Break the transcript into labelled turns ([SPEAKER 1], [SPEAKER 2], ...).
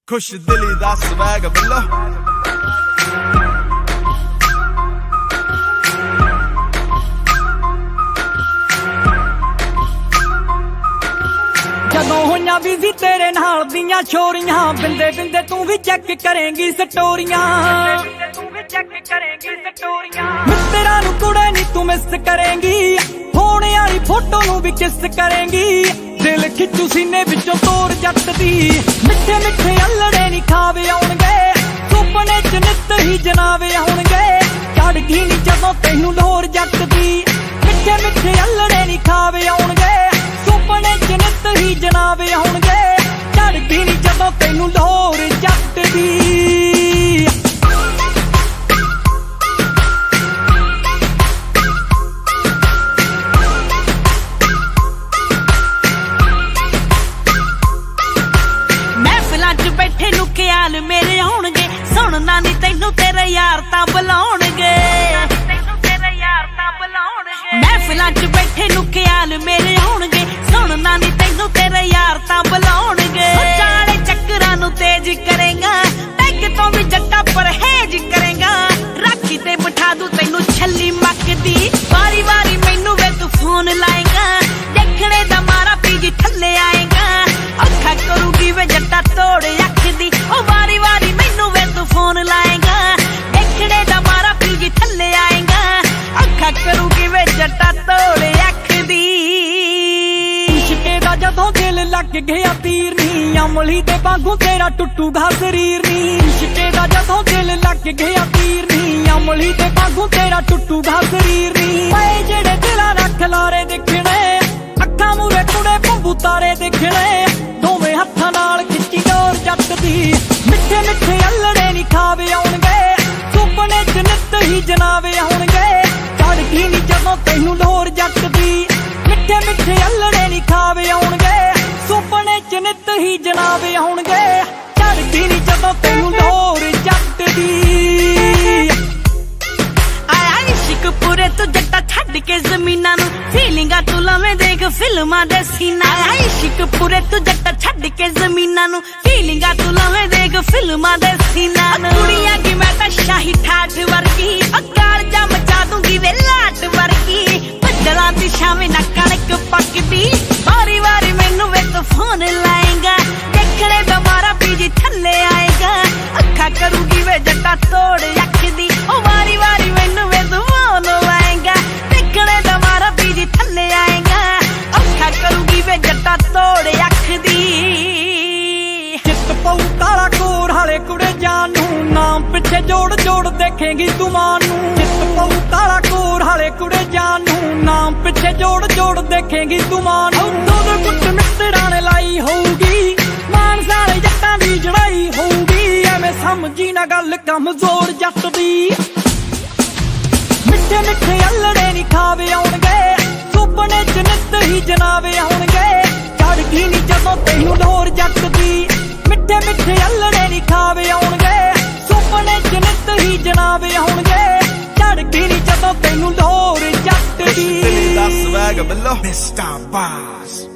[SPEAKER 1] खुश दिली दा स्वैग बिल्लो
[SPEAKER 2] ਜਦੋਂ ਹੋਈਆਂ ਬਿਜ਼ੀ ਤੇਰੇ ਨਾਲ ਦੀਆਂ ਛੋਰੀਆਂ ਬਿੰਦੇ ਬਿੰਦੇ ਤੂੰ ਵੀ ਚੈੱਕ ਕਰੇਂਗੀ ਸਟੋਰੀਆਂ ਮਿੱਤਰਾਂ ਨੂੰ ਕੁੜੇ ਨੀ ਤੂੰ ਮਿਸ ਕਰੇਂਗੀ ਹੋਣੇ ਵਾਲੀ ਫੋਟੋ ਨੂੰ ਵੀ ਕਿਸ ਕਰੇਂਗੀ ਦਿਲ ਖਿੱਚੂ ਸੀਨੇ ਵਿੱਚੋਂ ਤੋੜ ਜੱਟ ਦੀ ਮਿੱਠੇ ਮਿੱਠੇ ਅਲੜੇ ਨੀ ਖਾਵੇ ਆਉਣਗੇ ਸੁਪਨੇ ਚ ਨਿੱਤ ਹੀ ਜਨਾਵੇ ਆਉਣਗੇ ਚੜ ਗਈ ਨੀ ਜਦੋਂ ਤੈਨੂੰ ਲੋਰ ਜੱਟ ਦੀ ਮਿੱਠੇ ਮਿੱਠੇ ਅਲੜੇ ਨੀ ਖਾਵੇ ਆਉਣਗੇ ਸੁਪਨੇ ਚ ਨਿੱਤ ਹੀ ਜਨਾਵੇ ਆਉਣਗੇ ਚੜ ਗਈ ਨੀ ਜਦੋਂ ਤੈਨੂੰ ਲੋਰ ਜੱਟ ਦੀ
[SPEAKER 3] ਬੈਠੇ ਨੂੰ ਖਿਆਲ ਮੇਰੇ ਆਉਣਗੇ ਸੁਣਨਾ ਨੀ ਤੈਨੂੰ ਤੇਰੇ ਯਾਰ ਤਾਂ ਬੁਲਾਉਣਗੇ ਮਹਿਫਿਲਾਂ 'ਚ ਬੈਠੇ ਨੂੰ ਖਿਆਲ ਮੇਰੇ ਆਉਣਗੇ ਸੁਣਨਾ ਨੀ ਤੈਨੂੰ ਤੇਰੇ ਯਾਰ ਤਾਂ ਬੁਲਾਉਣਗੇ ਚਾਲੇ ਚੱਕਰਾਂ ਨੂੰ ਤੇਜ਼ ਕਰੇਗਾ ਪੈਗ ਤੋਂ ਵੀ ਜੱਟਾ ਪਰਹੇਜ ਕਰੇਗਾ ਰਾਖੀ ਤੇ ਬਿਠਾ ਦੂ ਤੈਨੂੰ ਛੱਲੀ ਮੱਕਦੀ ਵਾਰੀ ਵਾਰੀ ਮੈਨੂੰ ਵੇ ਤੂੰ ਫੋਨ ਲਾਏਗਾ ਦੇਖਣੇ ਦਾ ਮਾਰਾ ਪੀਜੀ ਥੱਲੇ ਆਏਗਾ ਅੱਖਾਂ ਕਰੂਗੀ ਵੇ ਜੱਟਾ ਤੋੜ ਅੱਖਦੀ ਉਹ ਵਾਰੀ ਵਾਰੀ ਮੈਨੂੰ ਵੇ ਤੂੰ ਫੋਨ ਲਾਏਗਾ ਦੇਖਣੇ ਦਾ ਮਾਰਾ ਪੀਜੀ ਥੱਲੇ ਆਏਗਾ ਅੱਖਾਂ ਕਰੂਗੀ ਵੇ ਜੱਟਾ ਤੋੜ ਅੱਖਦੀ
[SPEAKER 2] ਇਸ਼ਕੇ ਦਾ ਜਦੋਂ ਦਿਲ ਲੱਗ ਗਿਆ ਤੀਰ ਨੀ ਅਮਲੀ ਦੇ ਵਾਂਗੂ ਤੇਰਾ ਟੁੱਟੂਗਾ ਸਰੀਰ ਨੀ ਇਸ਼ਕੇ ਦਾ ਜਦੋਂ ਦਿਲ ਲੱਗ ਗਿਆ ਤੀਰ ਨੀ ਅਮਲੀ ਦੇ ਵਾਂਗੂ ਤੇਰਾ ਟੁੱਟੂਗਾ ਸਰੀਰ ਨੀ ਪਏ ਜਿਹੜੇ ਦਿਲਾਂ ਰੱਖ ਲਾਰੇ ਦੇਖਣੇ ਅੱਖਾਂ ਮੂਰੇ ਕੁੜੇ ਭੰਬੂ ਤਾਰੇ ਦੇਖਣੇ ਦੋਵੇਂ ਹੱਥਾਂ ਨਾਲ ਖਿੱਚੀ ਡੋਰ ਜੱਟ ਦੀ ਮਿੱਠੇ ਮਿੱਠੇ ਅਲੜੇ ਨੀ ਖਾਵੇ ਆਉਣਗੇ ਸੁਪਨੇ ਚ ਨਿੱਤ ਹੀ ਜਨਾਵੇ ਆਉਣਗੇ ਚੜ ਗਈ ਨੀ ਜਦੋਂ ਤੈਨੂੰ ਲੋਰ ਜੱਟ ਦੀ ਮਿੱਠੇ ਮਿੱਠੇ ਅਲੜੇ ਨੀ ਖਾਵੇ ਆਉਣਗੇ ਸੁਪਨੇ ਚ ਨਿੱਤ ਹੀ ਜਨਾਵੇ ਆਉਣਗੇ ਚੜ ਗਈ ਨੀ ਜਦੋਂ ਤੈਨੂੰ ਲੋਰ ਜੱਟ ਦੀ
[SPEAKER 3] ਆਇਆ ਇਸ਼ਕ ਪੂਰੇ ਤੂੰ ਜੱਟਾ ਛੱਡ ਕੇ ਜ਼ਮੀਨਾਂ ਨੂੰ ਫੀਲਿੰਗਾਂ ਤੂੰ ਲਵੇਂ ਦੇਖ ਫਿਲਮਾਂ ਦੇ ਸੀਨਾ ਆਇਆ ਇਸ਼ਕ ਪੂਰੇ ਤੂੰ ਜੱਟਾ ਛੱਡ ਕੇ ਜ਼ਮੀਨਾਂ ਨੂੰ ਫੀਲਿੰਗਾਂ ਤੂੰ ਲਵੇਂ ਦੇਖ ਫਿਲਮਾਂ ਦੇ ਸੀਨਾ ਨੂੰ ਕੁੜੀਆਂ ਕੀ ਮੈਂ ਤਾਂ ਸ਼ਾਹੀ ਠਾਠ ਵਰਗੀ ਅਕਾਲ ਜਾਂ ਮਚਾ ਦੂੰਗੀ ਵੇ ਲਾਟ ਵਰਗੀ ਬੱਦਲਾਂ ਦੀ ਛਾਵੇਂ ਨਾ ਕਣਕ ਪੱਕਦੀ ਵਾਰੀ ਵਾਰੀ ਮੈਨੂੰ ਵੇ ਤੂੰ ਫੋਨ ਲਾਏਗਾ ਦੇਖਣੇ ਦਾ ਮਾਰਾ ਪੀਜੀ ਥੱਲੇ ਆਏਗਾ ਅੱਖਾਂ ਕਰੂਗੀ ਵੇ ਜੱਟਾ ਤੋੜ ਅੱਖਦੀ ਉਹ ਵਾਰੀ ਵਾਰੀ ਮੈਨੂੰ ਵੇ ਤੂੰ ਫੋਨ ਲਾਏਗਾ ਦੇਖਣੇ ਦਾ ਮਾਰਾ ਪੀਜੀ ਥੱਲੇ ਆਏਗਾ ਅੱਖਾਂ ਕਰੂਗੀ ਵੇ ਜੱਟਾ ਤੋੜ ਅੱਖਦੀ
[SPEAKER 2] ਚਿੱਤ ਪਊ ਕਾਲਾ ਕੋਰ ਹਾਲੇ ਕੁੜੇ ਜਾਨ ਨੂੰ ਨਾਮ ਪਿੱਛੇ ਜੋੜ ਜੋੜ ਦੇਖੇਂਗੀ ਤੂੰ ਮਾਂ ਨੂੰ ਚਿੱਤ ਪਊ ਕਾਲਾ ਕੋਰ ਹਾਲੇ ਕੁੜੇ ਜਾਨ ਨੂੰ ਨਾਮ ਪਿੱਛੇ ਜੋੜ ਜੋੜ ਦੇਖੇਂਗੀ ਤੂੰ ਮਾਂ ਨੂੰ ਦੋ ਗੁੱਟ ਮਿੱਤਰਾਂ ਨੇ ਲਾਈ ਹੋਊਗੀ ਮਾਨ ਸਾਰੇ ਜੱਟਾਂ ਦੀ ਜੜਾਈ ਹੋਊਗੀ ਐਵੇਂ ਸਮਝੀ ਨਾ ਗੱਲ ਕਮਜ਼ੋਰ ਜੱਟ ਦੀ ਮਿੱਠੇ ਮਿੱਠੇ ਅਲੜੇ ਨੀ ਖਾਵੇ ਆਉਣਗੇ ਸੁਪਨੇ ਚ ਨਿੱਤ ਹੀ ਜਨਾਵੇ ਆਉਣਗੇ ਚੜ ਗਈ ਨੀ ਜਦੋਂ ਤੈਨੂੰ ਲੋਰ ਜੱਟ ਦੀ ਮਿੱਠੇ ਮਿੱਠੇ ਅਲੜੇ ਨੀ ਖਾਵੇ ਆਉਣਗੇ ਸੁਪਨੇ ਚ ਨਿੱਤ ਹੀ ਜਨਾਵੇ ਆਉਣਗੇ ਚੜ ਗਈ ਨੀ ਜਦੋਂ ਤੈਨੂੰ ਲੋਰ ਜੱਟ
[SPEAKER 1] खुश
[SPEAKER 2] ਦੀ
[SPEAKER 1] दिली दा स्वैग बिल्लो Mr. Boss